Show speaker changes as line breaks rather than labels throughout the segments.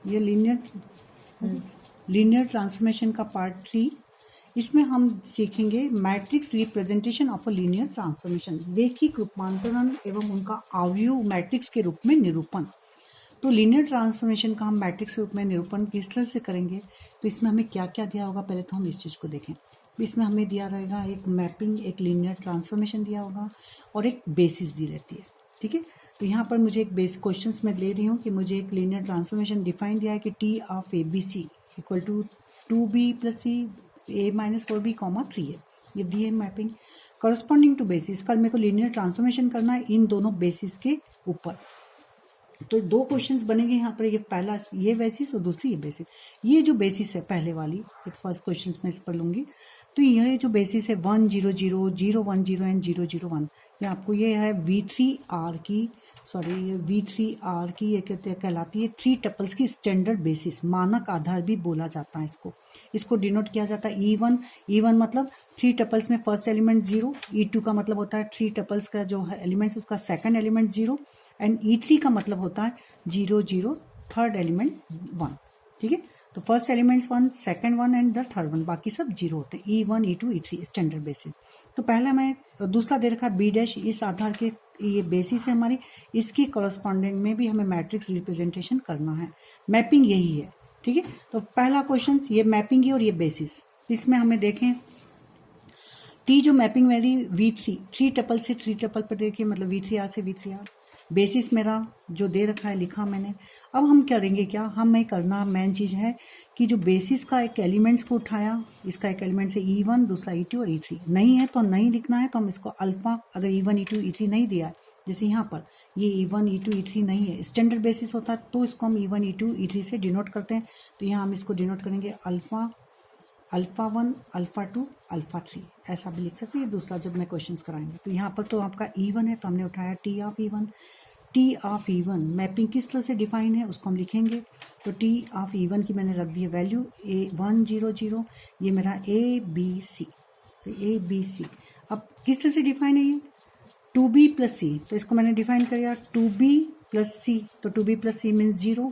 ये linear transformation का part 3। इसमें हम सीखेंगे matrix representation of a linear transformation, रेखिक रूपांतरण एवं उनका अवयव मैट्रिक्स के रूप में निरूपण। तो लीनियर ट्रांसफॉर्मेशन का हम मैट्रिक्स के रूप में निरूपण किस तरह से करेंगे, तो इसमें हमें क्या क्या दिया होगा, पहले तो हम इस चीज़ को देखें। इसमें हमें दिया रहेगा एक मैपिंग, एक लीनियर ट्रांसफॉर्मेशन दिया होगा और एक बेसिस दी रहती है, ठीक है। तो यहाँ पर मुझे एक बेस क्वेश्चंस में ले रही हूँ कि मुझे एक लीनियर ट्रांसफॉर्मेशन डिफाइन दिया है कि T of A B C equal to 2b plus C a minus 4b comma 3a, ये दी है मैपिंग करस्पॉन्डिंग टू बेसिस। कल मेरे को लीनियर ट्रांसफॉर्मेशन करना है इन दोनों बेसिस के ऊपर। तो दो क्वेश्चंस बनेंगे यहाँ पर, ये पहला ये बेसिस और दूसरी ये बेसिस। ये जो बेसिस है पहले वाली, फर्स्ट क्वेश्चन में इस पर लूंगी, तो यह जो बेसिस है 1 0 0 0 1 0 एंड 0 0 1, ये आपको ये है V3R की, सॉरी V3R की ये कहलाती है 3 टपल्स की स्टैंडर्ड बेसिस, मानक आधार भी बोला जाता है इसको डिनोट किया जाता है E1 मतलब 3 टपल्स में फर्स्ट एलिमेंट 0, E2 का मतलब होता है 3 टपल्स का जो है एलिमेंट्स उसका सेकंड एलिमेंट 0, एंड E3 का मतलब होता है 0 0 थर्ड एलिमेंट 1, ठीक है। तो first elements 1, second 1 and the third 1, बाकी सब 0 होते हैं, E1 E2 E3 standard basis. तो पहला मैं दूसरा दे रखा है B डैश, इस आधार के ये बेसिस है हमारी, इसकी करस्पॉन्डिंग में भी हमें मैट्रिक्स रिप्रेजेंटेशन करना है, मैपिंग यही है, ठीक है। तो पहला क्वेश्चन ये मैपिंग है और ये बेसिस। इसमें हमें देखें टी जो मैपिंग मेरी V3 3 टपल से 3 टपल पर देखिए, मतलब V3R से V3R, बेसिस मेरा जो दे रखा है लिखा मैंने। अब हम करेंगे क्या, हमें करना मेन चीज़ है कि जो बेसिस का एक एलिमेंट्स को उठाया, इसका एक एलिमेंट से E1, दूसरा E2 और E3 नहीं है तो नहीं लिखना है, तो हम इसको अल्फा, अगर E1 E2 E3 नहीं दिया है, जैसे यहाँ पर ये E1 E2 E3 नहीं है, स्टैंडर्ड बेसिस होता है तो इसको हम E1 E2 E3 से डिनोट करते हैं। तो यहाँ हम इसको डिनोट करेंगे अल्फा 1 अल्फा 2 अल्फा 3, ऐसा भी लिख सकते हैं। दूसरा जब मैं क्वेश्चंस कराएंगे तो यहाँ पर तो आपका E1 है, तो हमने उठाया टी ऑफ E1। मैपिंग किस तरह से डिफाइन है उसको हम लिखेंगे। तो टी ऑफ E1 की मैंने रख दी है वैल्यू A1 0 0, ये मेरा ABC, तो ABC। अब किस तरह से डिफाइन है ये 2b प्लस सी, तो इसको मैंने डिफाइन किया 2b प्लस सी, तो 2b प्लस सी मीन्स 0।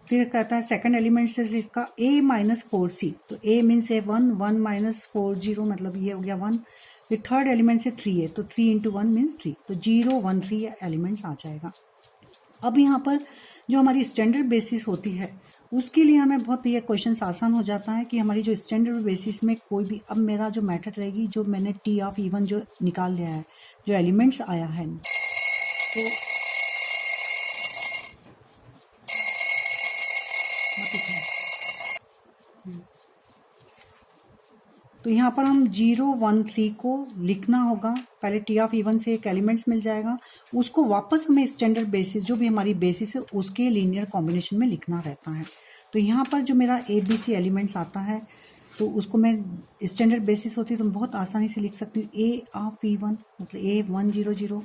फिर कहता है सेकंड एलिमेंट से इसका a माइनस 4c, तो a मीन्स है 1 माइनस 4 0, मतलब ये हो गया 1। फिर थर्ड एलिमेंट से 3 है, तो 3 इंटू 1 मीन्स 3, तो 0 1 3 एलिमेंट्स आ जाएगा। अब यहाँ पर जो हमारी स्टैंडर्ड बेसिस होती है उसके लिए हमें बहुत ये क्वेश्चन आसान हो जाता है कि हमारी जो स्टैंडर्ड बेसिस में कोई भी, अब मेरा जो मैथड रहेगी, जो मैंने टी ऑफ E1 जो निकाल लिया है, जो एलिमेंट्स आया है, तो यहाँ पर हम 0 1 3 को लिखना होगा। पहले टी ऑफ E1 से एक एलिमेंट्स मिल जाएगा, उसको वापस हमें स्टैंडर्ड बेसिस, जो भी हमारी बेसिस है उसके लीनियर कॉम्बिनेशन में लिखना रहता है। तो यहाँ पर जो मेरा ABC एलिमेंट्स आता है, तो उसको मैं स्टैंडर्ड बेसिस होती है तो मैं बहुत आसानी से लिख सकती हूँ A ऑफ E1 मतलब A 1 0 0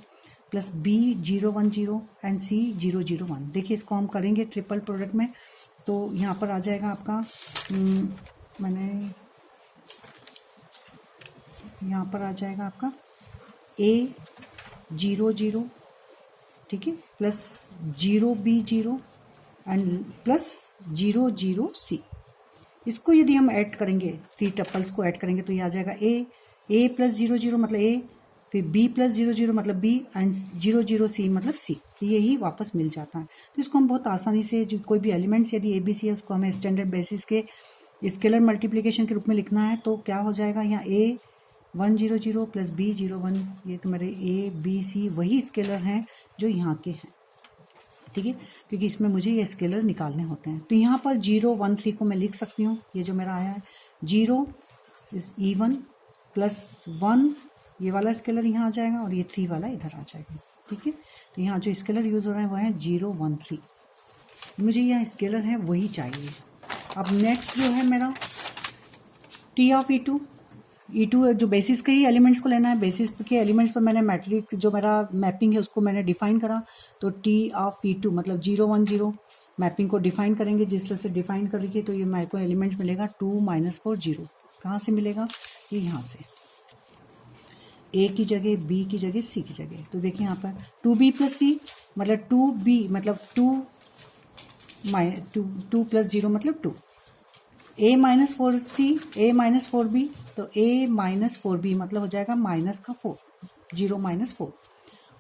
plus B 0 1 0 and C 0 0 1। देखिए इसको हम करेंगे ट्रिपल प्रोडक्ट में, तो यहाँ पर आ जाएगा आपका मैंने यहाँ पर आ जाएगा आपका A 0 0, ठीक है, plus 0 B 0 and plus 0 0 C। इसको यदि हम ऐड करेंगे, 3 टपल्स को ऐड करेंगे, तो ये आ जाएगा A प्लस 0 0 मतलब A, फिर B प्लस 0 0 मतलब B एंड 0 0 C मतलब C, तो यही वापस मिल जाता है। तो इसको हम बहुत आसानी से, जो कोई भी एलिमेंट्स यदि ABC है उसको हमें स्टैंडर्ड बेसिस के स्केलर मल्टीप्लिकेशन के रूप में लिखना है, तो क्या हो जाएगा यहाँ A 1 0 0 प्लस B 0 1, ये तो मेरे ABC वही स्केलर हैं जो यहाँ के हैं, ठीक है, क्योंकि इसमें मुझे ये स्केलर निकालने होते हैं। तो यहाँ पर 0 1 3 को मैं लिख सकती हूँ, ये जो मेरा आया है 0 इस E1 प्लस 1, ये वाला स्केलर यहाँ आ जाएगा और ये 3 वाला इधर आ जाएगा, ठीक है। तो यहाँ जो स्केलर यूज हो रहा है वो है 0 1 3, मुझे यहाँ स्केलर है वही चाहिए। अब नेक्स्ट जो है मेरा टी ऑफ E2 जो बेसिस के ही एलिमेंट्स को लेना है, बेसिस के एलिमेंट्स पर मैंने मैट्रिक जो मेरा मैपिंग है उसको मैंने डिफाइन करा, तो टी ऑफ E2 मतलब 0 1 0 मैपिंग को डिफाइन करेंगे, जिस तरह से डिफाइन करेंगे तो ये मेरे को एलिमेंट्स मिलेगा 2 माइनस 4 0। कहाँ से मिलेगा, ये यहाँ से, A की जगह B की जगह C की जगह। तो देखिए यहाँ पर 2B प्लस C मतलब 2B मतलब 2 टू प्लस जीरो मतलब two, a minus four C, a minus four B, तो a माइनस फोर बी मतलब हो जाएगा माइनस का फोर, जीरो माइनस फोर,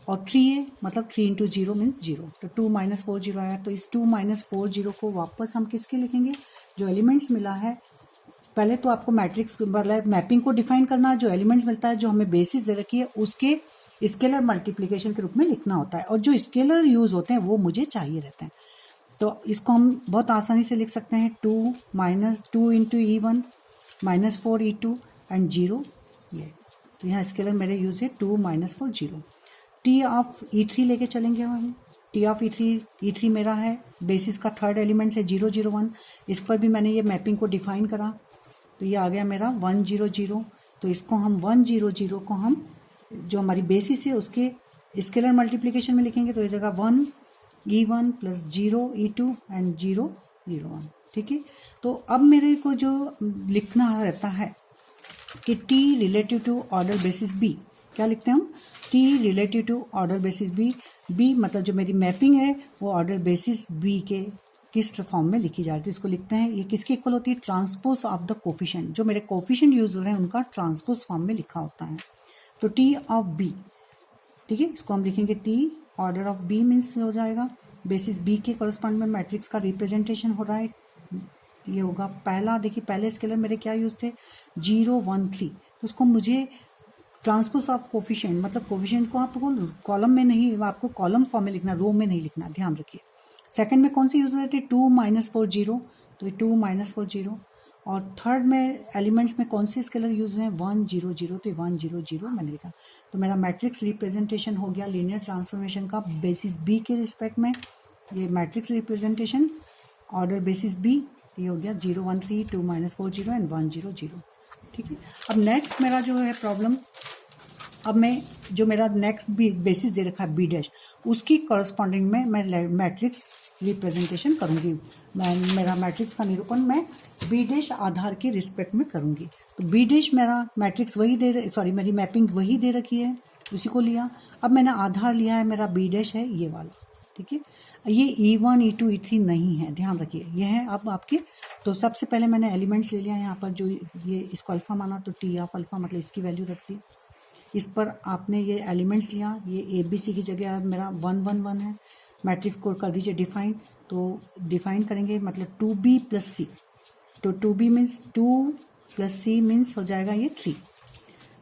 और थ्री ए मतलब three into zero means zero, तो टू माइनस फोर जीरो आया। तो इस टू माइनस फोर जीरो को वापस हम किसके लिखेंगे, जो एलिमेंट्स मिला है, पहले तो आपको मैट्रिक्स मतलब मैपिंग को डिफाइन करना, जो एलिमेंट्स मिलता है जो हमें बेसिस दे रखी है उसके स्केलर मल्टीप्लिकेशन के रूप में लिखना होता है, और जो स्केलर यूज होते हैं वो मुझे चाहिए रहते हैं। तो इसको हम बहुत आसानी से लिख सकते हैं, two minus two into E one minus four E two and zero ये, तो यहाँ स्केलर मेरे यूज है two minus four zero. T of E three लेके चलेंगे हम, टी ऑफ ई थ्री मेरा है बेसिस का थर्ड एलिमेंट है जीरो जीरो वन, इस पर भी मैंने ये मैपिंग को डिफाइन करा, तो ये आ गया मेरा वन जीरो जीरो। तो इसको हम वन जीरो जीरो को हम जो हमारी बेसिस है उसके स्केलर मल्टीप्लिकेशन में लिखेंगे, तो ये जगह one E one plus zero E two and zero zero one, ठीक है। तो अब मेरे को जो लिखना रहता है कि T relative to order basis B, क्या लिखते हैं हम, T relative to order basis B, B मतलब जो मेरी मैपिंग है वो ऑर्डर बेसिस बी के किस फॉर्म में लिखी जा रही है, तो इसको लिखते हैं, ये किसकी इक्वल होती है, ट्रांसपोज ऑफ द कोफिशिएंट, जो मेरे कोफिशिएंट यूज हो रहे हैं उनका ट्रांसपोज फॉर्म में लिखा होता है। तो टी ऑफ बी, ठीक है, इसको हम लिखेंगे T order of B means हो जाएगा बेसिस बी के करस्पॉन्ड में मैट्रिक्स का रिप्रेजेंटेशन हो रहा है, ये होगा पहला, देखिए पहले स्केलर मेरे क्या यूज थे, जीरो वन थ्री, तो उसको मुझे ट्रांसपोज ऑफ कोफिशिएंट मतलब कोफिशिएंट को आपको कॉलम में नहीं, आपको कॉलम फॉर्म में लिखना, रो में नहीं लिखना, ध्यान रखिए। सेकंड में कौन सी यूज होती है, टू माइनस फोर जीरो, तो ये टू माइनस फोर जीरो, और थर्ड में एलिमेंट्स में कौन से स्केलर यूज हैं, वन जीरो जीरो, तो वन जीरो जीरो मैंने लिखा। तो मेरा मैट्रिक्स रिप्रेजेंटेशन हो गया लीनियर ट्रांसफॉर्मेशन का बेसिस बी के रिस्पेक्ट में, ये matrix representation order basis B, ये हो गया zero one three, two minus four zero and one zero zero, ठीक है। अब नेक्स्ट मेरा जो है प्रॉब्लम, अब मैं जो मेरा नेक्स्ट बी बेसिस दे रखा है बी डैश, उसकी करस्पॉन्डिंग में मैं मैट्रिक्स रिप्रेजेंटेशन करूंगी, मैं मेरा मैट्रिक्स का निरूपण मैं बी डैश आधार के रिस्पेक्ट में करूंगी। तो बी डैश मेरा मैट्रिक्स वही सॉरी मेरी मैपिंग वही दे रखी है, उसी को लिया। अब मैंने आधार लिया है, मेरा बी डैश है ये वाला, ठीक है। ये E one E two E three नहीं है, ध्यान रखिए, ये है अब आपके। तो सबसे पहले मैंने एलिमेंट्स ले लिया यहाँ पर, जो ये इसको अल्फा माना, तो टी ऑफ अल्फा मतलब इसकी वैल्यू रखती है, इस पर आपने ये एलिमेंट्स लिया, ये ए बी सी की जगह मेरा वन वन वन है, मैट्रिक्स को कर दीजिए डिफाइन, तो डिफाइन करेंगे मतलब टू बी प्लस सी, तो two B means two plus C means हो जाएगा ये थ्री।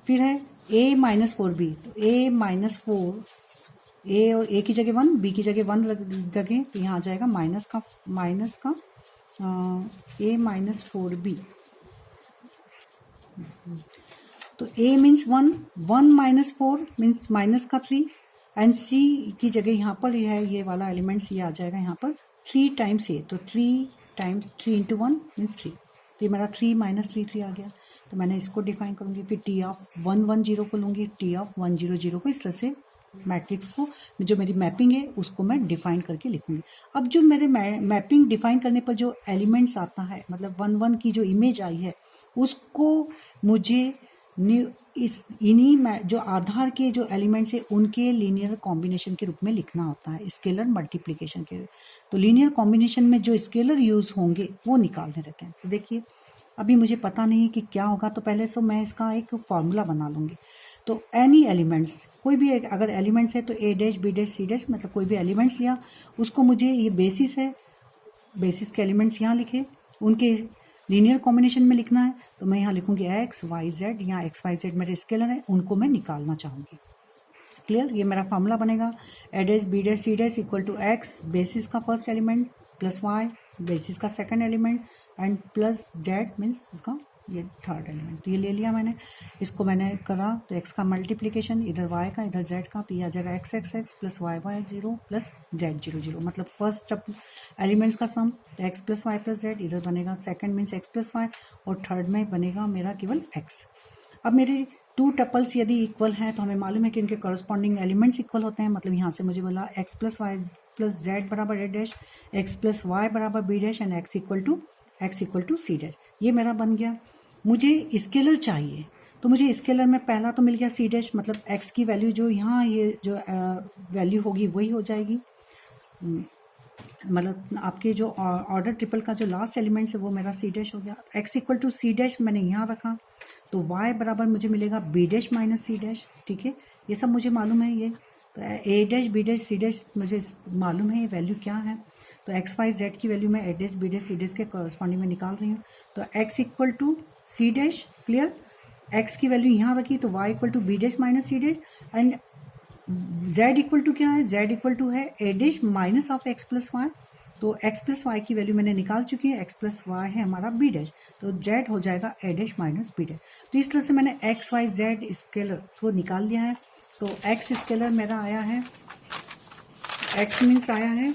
फिर है ए माइनस फोर बी, तो ए माइनस फोर, ए और ए की जगह वन, बी की जगह वन लगे, तो यहाँ आ जाएगा माइनस का ए माइनस फोर बी, तो A means one, one minus four means minus का थ्री, एंड सी की जगह यहाँ पर है ये वाला एलिमेंट्स, ये आ जाएगा यहाँ पर थ्री टाइम्स ए, तो three times three into one means three, तो ये मेरा थ्री माइनस थ्री थ्री आ गया। तो मैंने इसको डिफाइन करूंगी, फिर T of one one zero को लूंगी, T of one zero zero को, इस तरह से मैट्रिक्स को जो मेरी मैपिंग है उसको मैं डिफाइन करके लिखूंगी। अब जो मेरे मैपिंग डिफाइन करने पर जो एलिमेंट्स आता है, मतलब वन वन की जो इमेज आई है, उसको मुझे इन्हीं जो आधार के जो एलिमेंट्स है उनके लीनियर कॉम्बिनेशन के रूप में लिखना होता है, स्केलर मल्टीप्लिकेशन के। तो लीनियर कॉम्बिनेशन में जो स्केलर यूज होंगे वो निकालने रहते हैं। तो देखिए अभी मुझे पता नहीं कि क्या होगा, तो पहले तो मैं इसका एक फॉर्मूला बना लूंगी। तो एनी एलिमेंट्स, कोई भी एक अगर एलिमेंट्स है तो A dash B dash C dash, मतलब कोई भी एलिमेंट्स लिया, उसको मुझे ये बेसिस है, बेसिस के एलिमेंट्स यहाँ लिखे, उनके लीनियर कॉम्बिनेशन में लिखना है, तो मैं यहाँ लिखूंगी एक्स वाई जेड, यहाँ एक्स वाई जेड मेरे स्केलर है, उनको मैं निकालना चाहूंगी। क्लियर, ये मेरा फॉर्मूला बनेगा, A dash B dash C dash equal to X basis का first element plus Y basis का second element and plus Z means इसका ये थर्ड एलिमेंट। तो ये ले लिया मैंने, इसको मैंने करा, तो एक्स का मल्टीप्लिकेशन इधर वाई का इधर जेड का, तो ये आ जाएगा X X X plus Y Y zero plus Z zero zero, मतलब फर्स्ट एलिमेंट्स का सम, तो X plus Y plus Z, इधर बनेगा second means X plus Y, और थर्ड में बनेगा मेरा केवल एक्स। अब मेरे टू टपल्स यदि इक्वल हैं तो हमें मालूम है कि इनके करस्पॉन्डिंग एलिमेंट्स इक्वल होते हैं, मतलब यहाँ से मुझे बोला X plus Y plus Z बराबर A dash, X plus Y बराबर B dash and X equal to C dash. ये मेरा बन गया। मुझे स्केलर चाहिए, तो मुझे स्केलर में पहला तो मिल गया सी डैश, मतलब एक्स की वैल्यू जो यहाँ ये जो वैल्यू होगी वही हो जाएगी, मतलब आपके जो ऑर्डर ट्रिपल का जो लास्ट एलिमेंट्स है वो मेरा सी डैश हो गया। X equal to C dash मैंने यहाँ रखा, तो वाई बराबर मुझे मिलेगा B dash minus C dash. ठीक है, ये सब मुझे मालूम है। ये तो A dash B dash C dash मुझे मालूम है ये वैल्यू क्या है। तो एक्स वाई जेड की वैल्यू मैं A dash B dash C dash के कॉरस्पॉन्डिंग में निकाल रही हूँ। तो X equal to C dash, clear, x की वैल्यू यहाँ रखी तो Y equal to B dash minus C dash, and Z equal to क्या है, जेड इक्वल टू है A dash minus of X plus Y. तो x प्लस वाई की value मैंने निकाल चुकी है, x प्लस वाई है हमारा b डैश, तो z हो जाएगा a dash minus b dash. तो इस तरह से मैंने x y z स्केलर को निकाल लिया है। तो x स्केलर मेरा आया है, x मीन्स आया है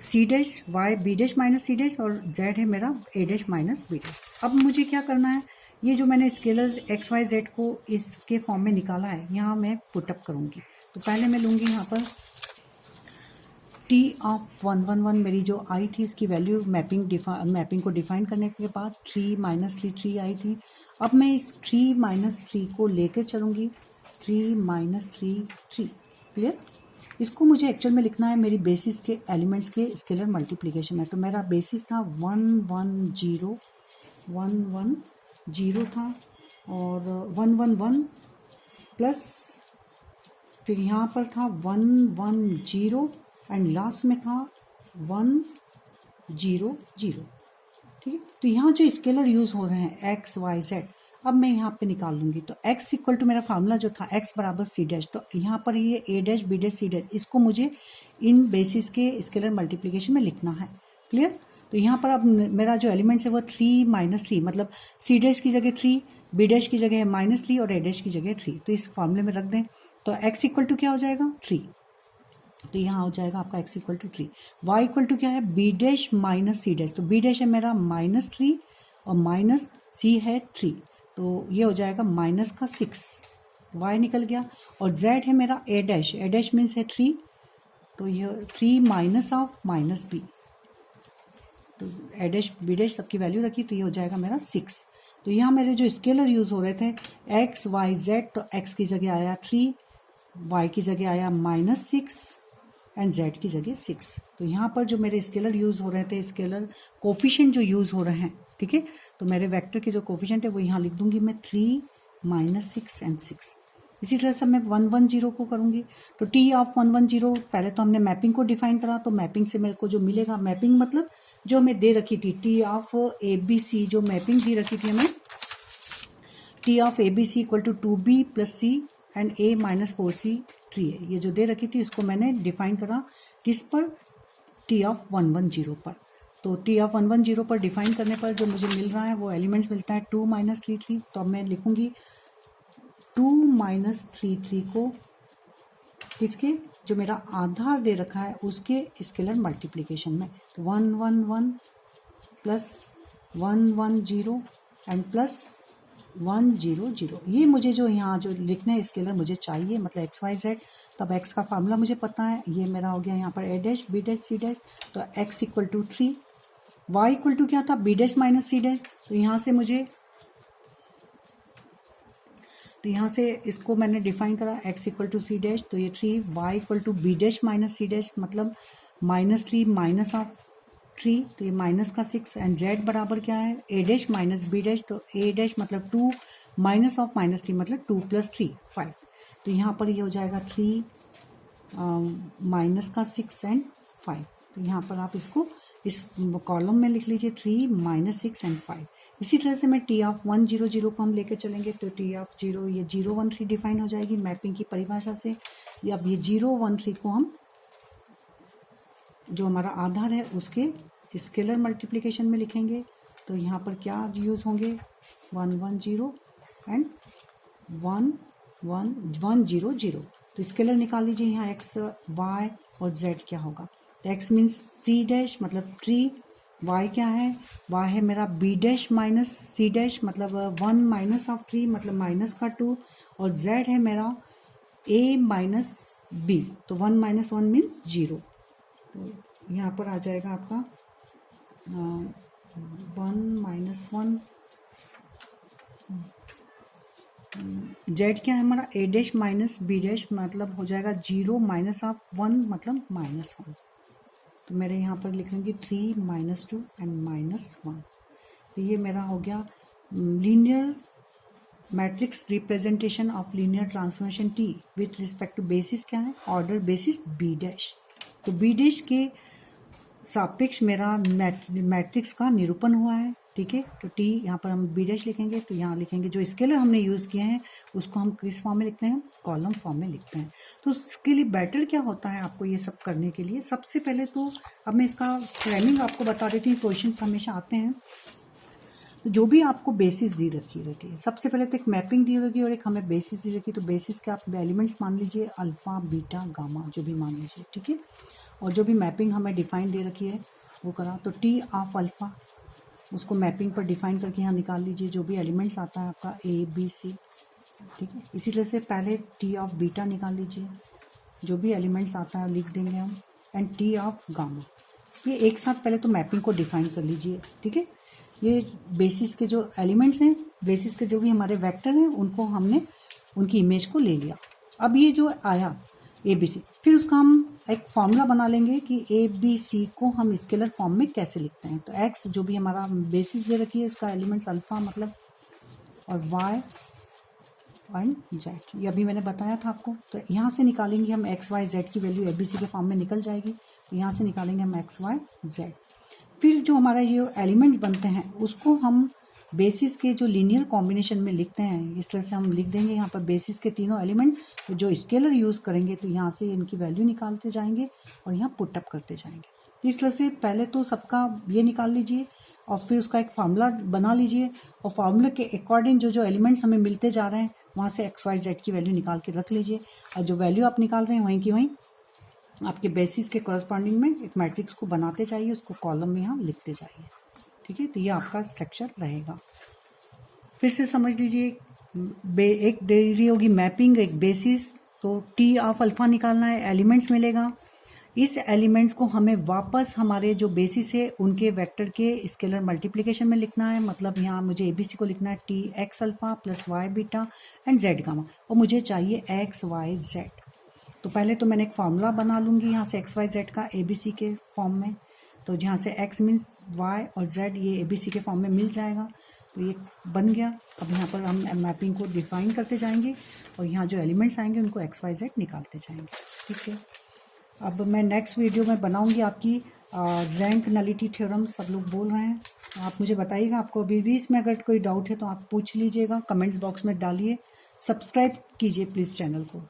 c dash, y b dash minus c dash, और z है मेरा a dash minus b dash. अब मुझे क्या करना है, ये जो मैंने स्केलर x y z को इसके फॉर्म में निकाला है यहाँ मैं पुटअप करूँगी। तो पहले मैं लूँगी यहाँ पर टी ऑफ 111 मेरी जो आई थी इसकी वैल्यू मैपिंग को डिफाइन करने के बाद 3 माइनस 3 आई थी। अब मैं इस 3 माइनस 3 को लेकर चलूँगी, 3 माइनस 3 क्लियर। इसको मुझे एक्चुअल में लिखना है मेरी बेसिस के एलिमेंट्स के स्केलर मल्टीप्लिकेशन में। तो मेरा बेसिस था 110 था, और 111 प्लस फिर यहाँ पर था 110 एंड लास्ट में था 100। ठीक है, तो यहाँ जो स्केलर यूज हो रहे हैं एक्स वाई जेड, अब मैं यहाँ पे निकाल लूंगी। तो x इक्वल टू मेरा फार्मूला जो था x बराबर सी डैश, तो यहाँ पर ये a dash B dash C dash, इसको मुझे इन बेसिस के स्केलर मल्टीप्लिकेशन में लिखना है, क्लियर। तो यहाँ पर अब मेरा जो एलिमेंट्स है वो 3 माइनस 3, मतलब सी डैश की जगह 3, बी डैश की जगह है -3 और a डैश की जगह 3। तो इस फॉर्मूले में रख दें। तो x इक्वल टू क्या हो जाएगा 3, तो यहाँ हो जाएगा आपका x equal to 3। y equal to क्या है b dash minus C dash, तो b डैश है मेरा -3 और माइनस c है 3, तो ये हो जाएगा माइनस का 6, y निकल गया। और z है मेरा a डैश मीन्स है 3, तो ये 3 माइनस ऑफ माइनस b, तो a डैश b डैश सबकी वैल्यू रखी, तो ये हो जाएगा मेरा 6। तो यहाँ मेरे जो स्केलर यूज हो रहे थे x y z, तो x की जगह आया 3, y की जगह आया -6 एंड z की जगह 6। तो यहाँ पर जो मेरे स्केलर यूज हो रहे थे, स्केलर कोफिशिएंट जो यूज हो रहे हैं, ठीक है, तो मेरे वेक्टर के जो कोफिशिएंट है वो यहाँ लिख दूंगी मैं 3 -6 एंड 6। इसी तरह से मैं 110 को करूंगी। तो टी ऑफ 110, पहले तो हमने मैपिंग को डिफाइन करा, तो मैपिंग से मेरे को जो मिलेगा, मैपिंग मतलब जो हमें दे रखी थी T of A B C, जो मैपिंग दी रखी थी हमें T of A B C equal to 2b plus C and a minus 4c 3 है, ये जो दे रखी थी इसको मैंने डिफाइन करा किस पर, टी ऑफ 110 पर। तो टी ऑफ 110 पर डिफाइन करने पर जो मुझे मिल रहा है वो एलिमेंट्स मिलता है 2 माइनस 3 तो अब मैं लिखूंगी 2 माइनस 3 को किसके, जो मेरा आधार दे रखा है उसके स्केलर मल्टीप्लिकेशन में। तो 111 प्लस 110 एंड प्लस 100, ये मुझे जो यहाँ जो लिखने स्केलर मुझे चाहिए, मतलब एक्स वाई जेड। तब एक्स का फार्मूला मुझे पता है, ये मेरा हो गया यहाँ पर a dash B dash C dash, तो x equal to 3, y equal to क्या था b dash minus C dash, तो यहाँ से इसको मैंने डिफाइन करा x equal to C dash, तो ये 3, y equal to B dash minus C dash, मतलब -3 माइनस ऑफ 3, तो ये माइनस का 6 एंड z बराबर क्या है a dash minus B dash, तो a डैश मतलब 2 माइनस ऑफ -3 मतलब 2 प्लस 3 5। तो यहाँ पर ये हो जाएगा 3 माइनस का 6 एंड 5। तो यहाँ पर आप इसको इस कॉलम में लिख लीजिए 3 माइनस 6 एंड 5। इसी तरह से मैं टी ऑफ 100 को हम लेकर चलेंगे, तो टी ऑफ 0 ये 013 डिफाइन हो जाएगी मैपिंग की परिभाषा से। अब ये 013 को हम जो हमारा आधार है उसके स्केलर मल्टीप्लिकेशन में लिखेंगे। तो यहाँ पर क्या यूज होंगे 110 एंड 100। तो स्केलर निकाल लीजिए यहाँ x y और z क्या होगा। तो x मीन्स c डैश मतलब 3, y क्या है, y है मेरा b dash minus c dash मतलब 1 माइनस ऑफ 3 मतलब माइनस का 2, और z है मेरा a माइनस b, तो 1 माइनस 1 मीन्स 0। तो यहाँ पर आ जाएगा आपका 1 माइनस 1, z क्या है हमारा a dash minus b dash मतलब हो जाएगा 0 माइनस ऑफ 1 मतलब -1। तो मेरे यहाँ पर लिख लेंगे 3 -2 एंड -1। तो ये मेरा हो गया linear matrix representation of linear transformation T with respect to basis क्या है, ऑर्डर बेसिस बी डैश। तो बी डैश के सापेक्ष मेरा मैट्रिक्स का निरूपण हुआ है, ठीक है। तो टी यहाँ पर हम बी डैश लिखेंगे, तो यहाँ लिखेंगे जो स्केलर हमने यूज़ किए हैं उसको हम किस फॉर्म में लिखते हैं, कॉलम फॉर्म में लिखते हैं। तो उसके लिए बेटर क्या होता है आपको ये सब करने के लिए, सबसे पहले तो अब मैं इसका फ्रेमिंग आपको बता देती हूँ। क्वेश्चन हमेशा आते हैं तो जो भी आपको बेसिस दी रखी रहती है, सबसे पहले तो एक मैपिंग दी रखी और एक हमें बेसिस दी रखी। तो बेसिस के आप एलिमेंट्स मान लीजिए अल्फा बीटा गामा जो भी मान लीजिए, ठीक है। और जो भी मैपिंग हमें डिफाइन दे रखी है वो करा, तो टी ऑफ अल्फा उसको मैपिंग पर डिफाइन करके यहाँ निकाल लीजिए। जो भी एलिमेंट्स आता है आपका ए बी सी, ठीक है। इसी तरह से पहले टी ऑफ बीटा निकाल लीजिए, जो भी एलिमेंट्स आता है लिख देंगे हम, एंड टी ऑफ गामा। ये एक साथ पहले तो मैपिंग को डिफाइन कर लीजिए, ठीक है। ये बेसिस के जो एलिमेंट्स हैं, बेसिस के जो भी हमारे वेक्टर हैं, उनको हमने उनकी इमेज को ले लिया। अब ये जो आया ए बी सी, फिर उसका हम एक फॉर्मूला बना लेंगे कि ए बी सी को हम स्केलर फॉर्म में कैसे लिखते हैं। तो एक्स जो भी हमारा बेसिस दे रखी है इसका एलिमेंट्स अल्फा मतलब, और वाई एंड जेड, ये अभी मैंने बताया था आपको। तो यहाँ से निकालेंगे हम एक्स वाई जेड की वैल्यू ए बी सी के फॉर्म में निकल जाएगी। तो यहाँ से निकालेंगे हम एक्स वाई जेड। फिर जो हमारा ये एलिमेंट्स बनते हैं उसको हम बेसिस के जो लीनियर कॉम्बिनेशन में लिखते हैं, इस तरह से हम लिख देंगे यहाँ पर बेसिस के तीनों एलिमेंट। तो जो स्केलर यूज़ करेंगे तो यहाँ से इनकी वैल्यू निकालते जाएंगे और यहाँ पुटअप करते जाएंगे। तो इस तरह से पहले तो सबका ये निकाल लीजिए और फिर उसका एक फार्मूला बना लीजिए, और फार्मूला के अकॉर्डिंग जो जो एलिमेंट्स हमें मिलते जा रहे हैं वहाँ से एक्स वाई जेड की वैल्यू निकाल के रख लीजिए। और जो वैल्यू आप निकाल रहे हैं वहीं की वहीं आपके बेसिस के कॉरस्पॉन्डिंग में एक मैट्रिक्स को बनाते जाइए, उसको कॉलम में यहाँ लिखते जाइए, ठीक है। तो ये आपका स्ट्रक्चर रहेगा। फिर से समझ लीजिए, एक दे रही होगी मैपिंग, एक बेसिस। तो टी ऑफ अल्फा निकालना है, एलिमेंट्स मिलेगा। इस एलिमेंट्स को हमें वापस हमारे जो बेसिस है उनके वेक्टर के स्केलर मल्टीप्लिकेशन में लिखना है। मतलब यहाँ मुझे एबीसी को लिखना है T x alpha plus y beta and z gamma, और मुझे चाहिए एक्स वाई जेड। तो पहले तो मैंने एक फार्मूला बना लूँगी यहाँ से एक्स वाई जेड का ए बी सी के फॉर्म में। तो जहाँ से एक्स मीन्स वाई और जेड ये ए बी सी के फॉर्म में मिल जाएगा। तो ये बन गया। अब यहाँ पर हम मैपिंग को डिफाइन करते जाएंगे और यहाँ जो एलिमेंट्स आएंगे उनको एक्स वाई जेड निकालते जाएंगे, ठीक है। अब मैं नेक्स्ट वीडियो में बनाऊँगी आपकी रैंक नलिटी थ्योरम। सब लोग बोल रहे हैं, आप मुझे बताइएगा। आपको अभी भी इसमें अगर कोई डाउट है तो आप पूछ लीजिएगा, कमेंट्स बॉक्स में डालिए। सब्सक्राइब कीजिए प्लीज़ चैनल को।